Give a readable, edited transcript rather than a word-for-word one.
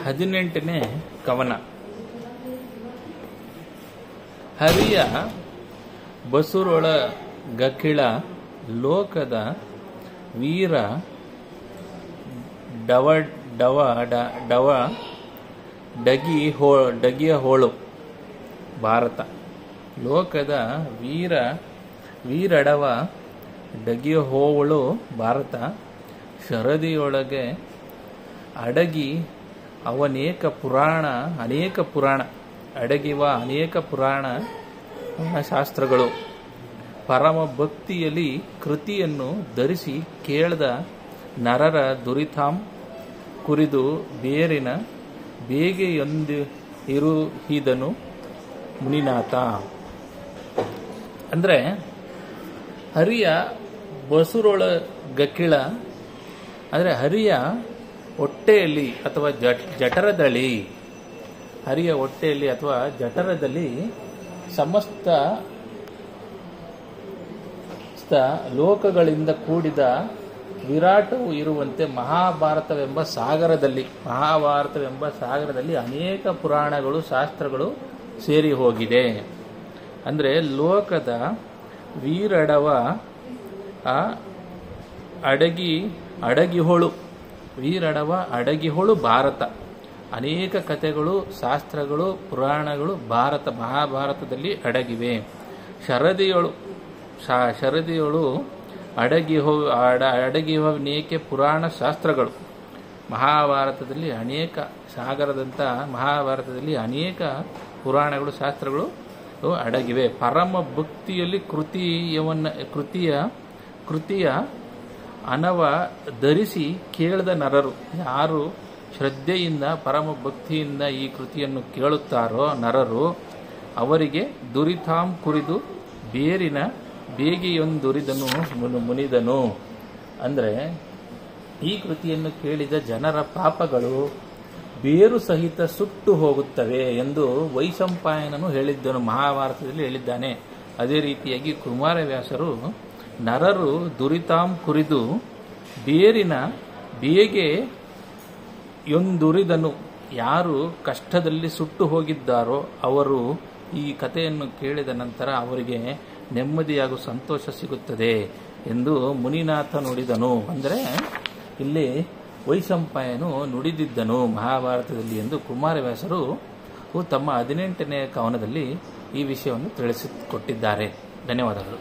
18ನೇ ಕವನ. ಹರಿಯ ಬಸುರೊಳಗಕಿಳ ಲೋಕದ ವೀರ ಡವ ಡಗಿಯ ಹೋಳು ಭಾರತ. ಲೋಕದ ವೀರಡವ ಡಗಿಯ ಹೋಳು ಭಾರತ. ಶರದಿಯೊಳಗೆ ಅಡಗಿ ಅನೇಕ ಪುರಾಣ ಅಡಗಿವ ಅನೇಕ ಪುರಾಣ ಶಾಸ್ತ್ರಗಳು. ಪರಮ ಭಕ್ತಿಯಲ್ಲಿ ಕೃತಿಯನ್ನು ಧರಿಸಿ ಕೇಳ್ದ ನರರ ದುರಿತಾಂ ಕುರಿದು ಬೇರಿನ ಬೇಗೆಯೊಂದು ಇರುಹಿದನು ಮುನಿನಾಥ. ಅಂದರೆ ಹರಿಯ ಬಸುರೊಳಗಕಿಳ ಅಂದರೆ ಹರಿಯ ಹೊಟ್ಟೆಯಲ್ಲಿ ಅಥವಾ ಜಠರದಲ್ಲಿ, ಹರಿಯ ಹೊಟ್ಟೆಯಲ್ಲಿ ಅಥವಾ ಜಠರದಲ್ಲಿ ಸಮಸ್ತ ಲೋಕಗಳಿಂದ ಕೂಡಿದ ವಿರಾಟವು ಇರುವಂತೆ ಮಹಾಭಾರತವೆಂಬ ಸಾಗರದಲ್ಲಿ ಅನೇಕ ಪುರಾಣಗಳು ಶಾಸ್ತ್ರಗಳು ಸೇರಿ ಹೋಗಿದೆ. ಅಂದರೆ ಲೋಕದ ವೀರಡವ ಅಡಗಿಹೊಳು ಭಾರತ. ಅನೇಕ ಕಥೆಗಳು, ಶಾಸ್ತ್ರಗಳು, ಪುರಾಣಗಳು ಮಹಾಭಾರತದಲ್ಲಿ ಅಡಗಿವೆ. ಶರದಿಯೊಳು ಅಡಗಿವ ಅನೇಕ ಪುರಾಣ ಶಾಸ್ತ್ರಗಳು. ಮಹಾಭಾರತದಲ್ಲಿ ಅನೇಕ ಪುರಾಣಗಳು, ಶಾಸ್ತ್ರಗಳು ಅಡಗಿವೆ. ಪರಮ ಭಕ್ತಿಯಲ್ಲಿ ಕೃತಿಯ ಅನವ ಧರಿಸಿ ಕೇಳ್ದ ನರರು. ಯಾರು ಶ್ರದ್ಧೆಯಿಂದ ಪರಮ ಭಕ್ತಿಯಿಂದ ಈ ಕೃತಿಯನ್ನು ಕೇಳುತ್ತಾರೋ ನರರು, ಅವರಿಗೆ ದುರಿತಾಂ ಕುರಿದು ಬೇರಿನ ಬೇಗೆಯೊಂದುರಿದನು ಮುನಿದನು. ಅಂದರೆ ಈ ಕೃತಿಯನ್ನು ಕೇಳಿದ ಜನರ ಪಾಪಗಳು ಬೇರು ಸಹಿತ ಸುಟ್ಟು ಹೋಗುತ್ತವೆ ಎಂದು ವೈಶಂಪಾಯನನು ಹೇಳಿದ್ದನು, ಮಹಾಭಾರತದಲ್ಲಿ ಹೇಳಿದ್ದಾನೆ. ಅದೇ ರೀತಿಯಾಗಿ ಕುಮಾರವ್ಯಾಸರು ನರರು ದುರಿತಾಂ ಕುರಿದು ಬೇರಿನ ಬೇಗೆಯೊಂದುರಿದನು. ಯಾರು ಕಷ್ಟದಲ್ಲಿ ಸುಟ್ಟು ಹೋಗಿದ್ದಾರೋ ಅವರು ಈ ಕಥೆಯನ್ನು ಕೇಳಿದ ನಂತರ ಅವರಿಗೆ ನೆಮ್ಮದಿಯಾಗುವ ಸಂತೋಷ ಸಿಗುತ್ತದೆ ಎಂದು ಮುನಿನಾಥ ನುಡಿದನು. ಅಂದರೆ ಇಲ್ಲಿ ವೈಶಂಪಾಯನು ನುಡಿದಿದ್ದನು ಮಹಾಭಾರತದಲ್ಲಿ ಎಂದು ಕುಮಾರವ್ಯಾಸರು ತಮ್ಮ 18ನೇ ಕವನದಲ್ಲಿ ಈ ವಿಷಯವನ್ನು ತಿಳಿಸಿಕೊಟ್ಟಿದ್ದಾರೆ. ಧನ್ಯವಾದಗಳು.